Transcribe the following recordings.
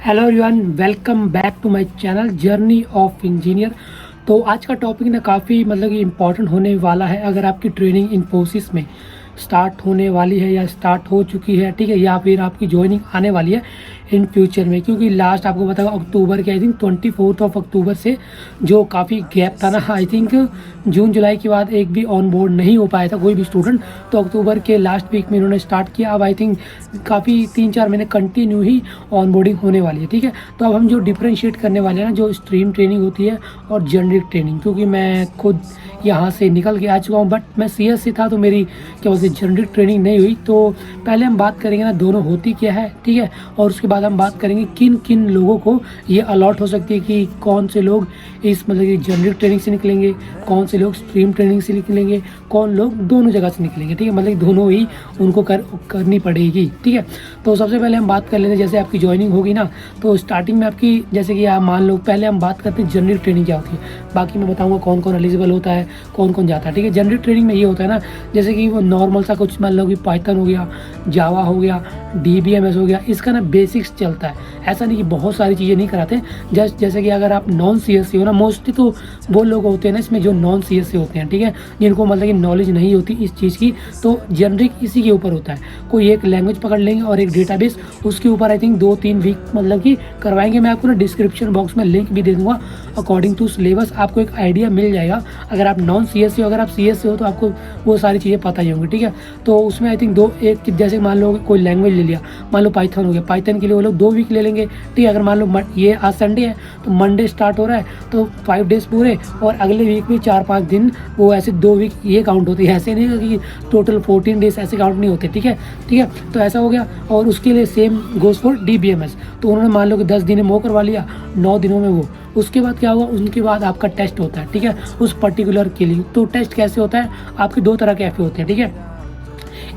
Hello everyone, welcome back to my channel journey of engineer. तो आज का topic ना काफ़ी मतलब कि इम्पोर्टेंट होने वाला है। अगर आपकी ट्रेनिंग इन्फोसिस में स्टार्ट होने वाली है या स्टार्ट हो चुकी है, ठीक है, या फिर आपकी ज्वाइनिंग आने वाली है इन फ्यूचर में, क्योंकि लास्ट आपको बताऊँ अक्टूबर के आई थिंक 24 अक्टूबर से जो काफ़ी गैप था ना, आई थिंक जून जुलाई के बाद एक भी ऑन बोर्ड नहीं हो पाया था कोई भी स्टूडेंट। तो अक्टूबर के लास्ट वीक में इन्होंने स्टार्ट किया। अब आई थिंक काफ़ी 3-4 महीने कंटिन्यू ही ऑन बोर्डिंग होने वाली है, ठीक है। तो अब हम जो डिफ्रेंशिएट करने वाले हैं ना, जो स्ट्रीम ट्रेनिंग होती है और जेनरिक ट्रेनिंग, क्योंकि मैं खुद यहाँ से निकल के आ चुका हूँ, बट मैं CS से था तो मेरी क्या बोलते हैं जेनरिक ट्रेनिंग नहीं हुई। तो पहले हम बात करेंगे ना दोनों होती क्या है, ठीक है, और उसके बाद हम बात करेंगे किन किन लोगों को ये अलॉट हो सकती है कि कौन से लोग इस मतलब कि जेनरिक ट्रेनिंग से निकलेंगे, कौन से लोग स्ट्रीम ट्रेनिंग से निकलेंगे, कौन लोग दोनों जगह से निकलेंगे, ठीक है, मतलब दोनों ही उनको करनी पड़ेगी, ठीक है। तो सबसे पहले हम बात कर लेते हैं, जैसे आपकी ज्वाइनिंग होगी ना, तो स्टार्टिंग में आपकी जैसे कि आप मान लो, पहले हम बात करते हैं जेनरिक ट्रेनिंग क्या होती है, बाकी मैं बताऊंगा कौन कौन एलिजिबल होता है, कौन कौन जाता है, ठीक है। जेनरिक ट्रेनिंग में ये होता है ना, जैसे कि वो नॉर्मल सा कुछ मान लो कि पाइथन हो गया, जावा हो गया, DBMS हो गया, इसका ना बेसिक्स चलता है। ऐसा नहीं कि बहुत सारी चीज़ें नहीं कराते, जस्ट जैसे कि अगर आप नॉन CS से हो ना, मोस्टली तो वो लोग होते हैं ना इसमें जो नॉन CS से होते हैं, ठीक है, जिनको मतलब कि नॉलेज नहीं होती इस चीज़ की। तो जेनरिक इसी के ऊपर होता है, कोई एक लैंग्वेज पकड़ लेंगे और एक डेटाबेस, उसके ऊपर आई थिंक 2-3 वीक मतलब कि करवाएंगे। मैं आपको ना डिस्क्रिप्शन बॉक्स में लिंक भी दे दूँगा, अकॉर्डिंग टू सिलेबस आपको एक आइडिया मिल जाएगा। अगर आप नॉन CS से हो, अगर आप CS से हो तो आपको वो सारी चीज़ें पता ही होंगी, ठीक है। तो उसमें आई थिंक एक जैसे मान लो कोई लैंग्वेज ले लिया, मान लो पाइथन हो गया, पाइथन के लिए वो लोग 2 वीक ले लेंगे, ठीक है। अगर मान लो ये आज संडे है तो मंडे स्टार्ट हो रहा है तो 5 डेज़ पूरे, और अगले वीक भी 4-5 दिन, वो ऐसे 2 वीक ये काउंट होती है, ऐसे नहीं कि टोटल 14 डेज ऐसे काउंट नहीं होते, ठीक है, ठीक है। तो ऐसा हो गया, और उसके लिए सेम गोज़ फॉर DBMS। तो उन्होंने मान लो कि 10 दिन में वो करवा लिया, 9 दिनों में वो, उसके बाद क्या होगा, उनके बाद आपका टेस्ट होता है, ठीक है, उस पर्टिकुलर के लिए। तो टेस्ट कैसे होता है, आपके 2 तरह के FA होते हैं, ठीक है।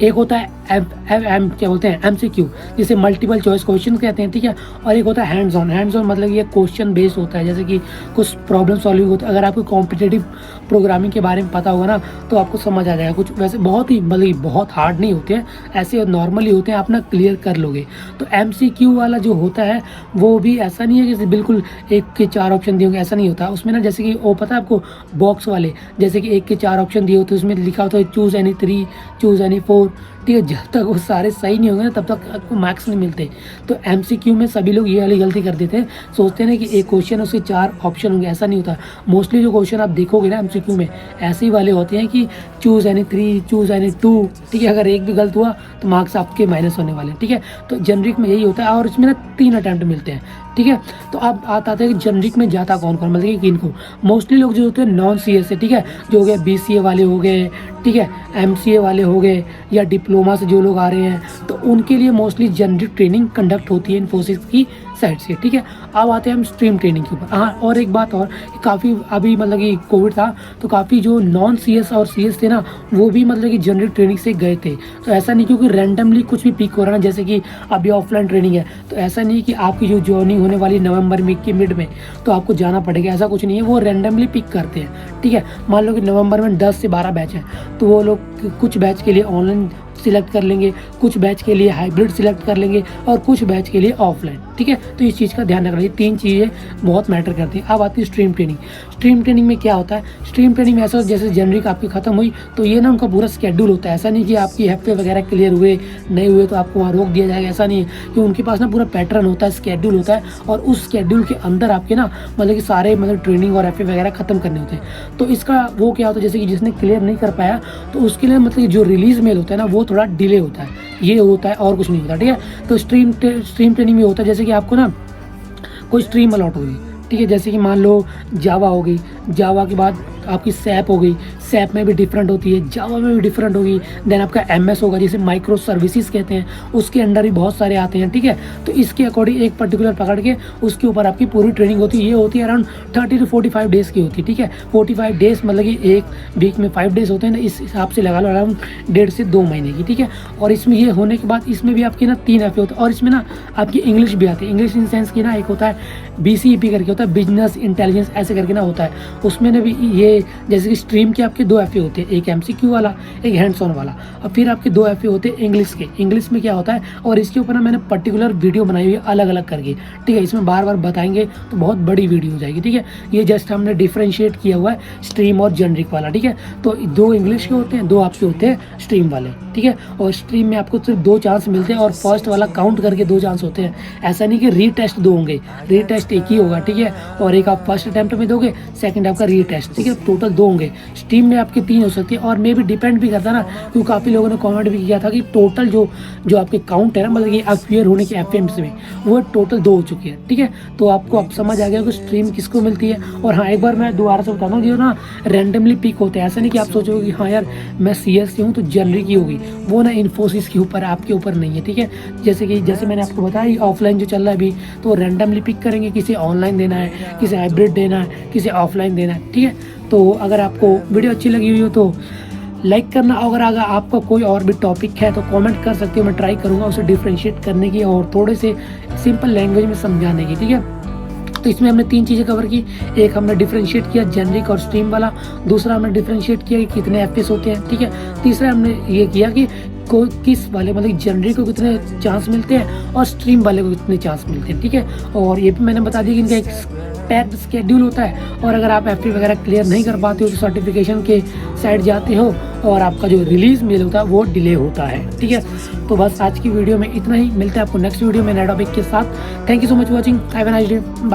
एक होता है क्या बोलते हैं MCQ, जिसे मल्टीपल चॉइस क्वेश्चन कहते हैं, ठीक है, और एक होता है हैंड्स ऑन मतलब ये क्वेश्चन बेस्ड होता है, जैसे कि कुछ प्रॉब्लम सॉल्विंग होता है। अगर आपको कॉम्पिटिटिव प्रोग्रामिंग के बारे में पता होगा ना तो आपको समझ आ जाएगा। कुछ वैसे बहुत ही मतलब बहुत हार्ड नहीं होते हैं, ऐसे नॉर्मली होते हैं, आप ना क्लियर कर लोगे। तो MCQ वाला जो होता है वो भी ऐसा नहीं है कि बिल्कुल 1 के 4 ऑप्शन दिए होंगे, ऐसा नहीं होता। उसमें ना जैसे कि वो पता है आपको बॉक्स वाले, जैसे कि 1 के 4 ऑप्शन दिए होते हैं, उसमें लिखा होता है चूज़ एनी 3, चूज़ एनी 4, ठीक है। जब तक वो सारे सही नहीं होंगे ना तब तक आपको मार्क्स नहीं मिलते। तो MCQ में सभी लोग ये वाली गलती कर देते हैं, सोचते हैं ना कि एक क्वेश्चन उसके 4 ऑप्शन होंगे, ऐसा नहीं होता। मोस्टली जो क्वेश्चन आप देखोगे ना MCQ में ऐसे ही वाले होते हैं कि चूज़ एनी 3, चूज़ एनी 2, ठीक है। अगर एक भी गलत हुआ तो मार्क्स आपके माइनस होने वाले हैं, ठीक है। तो जेनरिक में यही होता है, और इसमें ना 3 अटैम्प्ट मिलते हैं, ठीक है। तो अब आता है कि जेनरिक में जाता कौन कौन, मतलब कि किनको, मोस्टली लोग जो होते हैं नॉन CS से, ठीक है, जो हो गए BCA वाले हो गए, ठीक है, MCA वाले हो गए, या डिप्लोमा से जो लोग आ रहे हैं, तो उनके लिए मोस्टली जेनरिक ट्रेनिंग कंडक्ट होती है इन्फोसिस की साइड से, ठीक है। अब आते हैं हम स्ट्रीम ट्रेनिंग के ऊपर। हाँ, और एक बात और, काफ़ी अभी मतलब कि कोविड था तो काफ़ी जो नॉन CS और CS थे ना, वो भी मतलब कि जेनरिक ट्रेनिंग से गए थे। तो ऐसा नहीं क्योंकि रैंडमली कुछ भी पिक हो रहा है ना, जैसे कि अभी ऑफलाइन ट्रेनिंग है, तो ऐसा नहीं कि आपकी जो ज्वाइनिंग होने वाली नवंबर में के मिड में तो आपको जाना पड़ेगा, ऐसा कुछ नहीं है। वो रैंडमली पिक करते हैं, ठीक है। मान लो कि नवंबर में 10 से 12 बैच है, तो वो लोग कुछ बैच के लिए ऑनलाइन सिलेक्ट कर लेंगे, कुछ बैच के लिए हाइब्रिड सिलेक्ट कर लेंगे, और कुछ बैच के लिए ऑफलाइन, ठीक है। तो इस चीज़ का ध्यान रखना, ये 3 चीज़ें बहुत मैटर करती हैं। अब आती है स्ट्रीम ट्रेनिंग। स्ट्रीम ट्रेनिंग में क्या होता है, स्ट्रीम ट्रेनिंग में ऐसा जैसे जेनरिक आपकी खत्म हुई तो ये ना उनका पूरा स्केड्यूल होता है। ऐसा नहीं कि आपकी FA वगैरह क्लियर हुए नहीं हुए तो आपको वहाँ रोक दिया जाएगा, ऐसा नहीं है। कि उनके पास ना पूरा पैटर्न होता है, स्केड्यूल होता है, और उस स्केड्यूल के अंदर आपके ना मतलब कि सारे मतलब ट्रेनिंग और FA वगैरह खत्म करने होते हैं। तो इसका वो क्या होता है, जैसे कि जिसने क्लियर नहीं कर पाया तो उसके लिए मतलब कि जो रिलीज मेल होता है ना वो थोड़ा डिले होता है, ये होता है, और कुछ नहीं होता, ठीक है। तो स्ट्रीम ट्रेनिंग में होता है जैसे कि आपको ना कोई स्ट्रीम अलॉट होगी, ठीक है, जैसे कि मान लो जावा हो गई, जावा के बाद आपकी सैप हो गई, सैप में भी डिफरेंट होती है, जावा में भी डिफरेंट होगी। देन आपका MS होगा, जिसे माइक्रो सर्विसेज कहते हैं, उसके अंडर भी बहुत सारे आते हैं, ठीक है। तो इसके अकॉर्डिंग एक पर्टिकुलर पकड़ के उसके ऊपर आपकी पूरी ट्रेनिंग होती है। ये होती है अराउंड 30 to 45 डेज़ की होती है, ठीक है। 45 डेज़ मतलब कि एक वीक में 5 डेज़ होते हैं ना, इस हिसाब से लगा लो अराउंड 1.5 से 2 महीने की, ठीक है। और इसमें ये होने के बाद इसमें भी आपकी ना 3 FA होते हैं, और इसमें ना आपकी इंग्लिश भी आती है। इंग्लिश इन सेंस की ना एक होता है BCEP करके होता है, बिजनेस इंटेलिजेंस ऐसे करके ना होता है। उसमें ना भी ये जैसे कि स्ट्रीम की आपकी आपके 2 एफ होते हैं, एक MCQ वाला, एक हैंड्स ऑन वाला, और फिर आपके 2 एफ होते हैं इंग्लिश के। इंग्लिश में क्या होता है, और इसके ऊपर ना मैंने पर्टिकुलर वीडियो बनाई हुई है अलग अलग करके, ठीक है। इसमें बार बार बताएंगे तो बहुत बड़ी वीडियो हो जाएगी, ठीक है। ये जस्ट हमने डिफ्रेंशिएट किया हुआ है स्ट्रीम और जेनरिक वाला, ठीक है। तो 2 इंग्लिश के होते हैं, 2 आपके होते हैं स्ट्रीम वाले, ठीक है। और स्ट्रीम में आपको सिर्फ 2 चांस मिलते हैं, और फर्स्ट वाला काउंट करके 2 चांस होते हैं। ऐसा नहीं कि रीटेस्ट 2 होंगे, रीटेस्ट एक ही होगा, ठीक है। और एक आप फर्स्ट अटेम्प्ट में दोगे, सेकंड आपका रीटेस्ट, ठीक है। टोटल 2 होंगे। स्ट्रीम में आपके 3 हो सकती है, और मे भी डिपेंड भी करता ना, क्योंकि काफ़ी लोगों ने कमेंट भी किया था कि टोटल जो आपके काउंट है ना, मतलब ये अक्वायर होने के एफएम्स में, वो टोटल 2 हो चुकी है, ठीक है। तो आपको अब समझ आ गया कि स्ट्रीम किसको मिलती है। और हाँ, एक बार मैं दोबारा से बताता हूँ, जो ना रैंडमली पिक होते हैं, ऐसा नहीं कि आप सोचोगे कि हाँ यार मैं CS से हूँ तो जनरल की होगी, वो ना इन्फोसिस के ऊपर है, आपके ऊपर नहीं है, ठीक है। जैसे मैंने आपको बताया ऑफलाइन जो चल रहा है अभी, तो रैंडमली पिक करेंगे, किसी ऑनलाइन देना है, किसी हाइब्रिड देना है, किसी ऑफलाइन देना है, ठीक है। तो अगर आपको वीडियो अच्छी लगी हुई हो तो लाइक करना। अगर आपका कोई और भी टॉपिक है तो कमेंट कर सकते हो, मैं ट्राई करूँगा उसे डिफ्रेंशिएट करने की और थोड़े से सिंपल लैंग्वेज में समझाने की, ठीक है। तो इसमें हमने 3 चीज़ें कवर की। एक हमने डिफरेंशिएट किया जेनरिक और स्ट्रीम वाला, दूसरा हमने डिफरेंशिएट किया कि कितने FPS होते हैं, ठीक है। तीसरा हमने ये किया कि किस वाले मतलब जेनरिक को कितने चांस मिलते हैं और स्ट्रीम वाले को कितने चांस मिलते हैं, ठीक है। और ये भी मैंने बता दिया कि इनका एक पैक्ड स्केड्यूल होता है, और अगर आप FP वगैरह क्लियर नहीं कर पाते हो तो सर्टिफिकेशन के साइड जाते हो और आपका जो रिलीज मेल होता है वो डिले होता है, ठीक है। तो बस आज की वीडियो में इतना ही, मिलते हैं आपको नेक्स्ट वीडियो में नए टॉपिक के साथ। Thank you so much watching, have a nice day.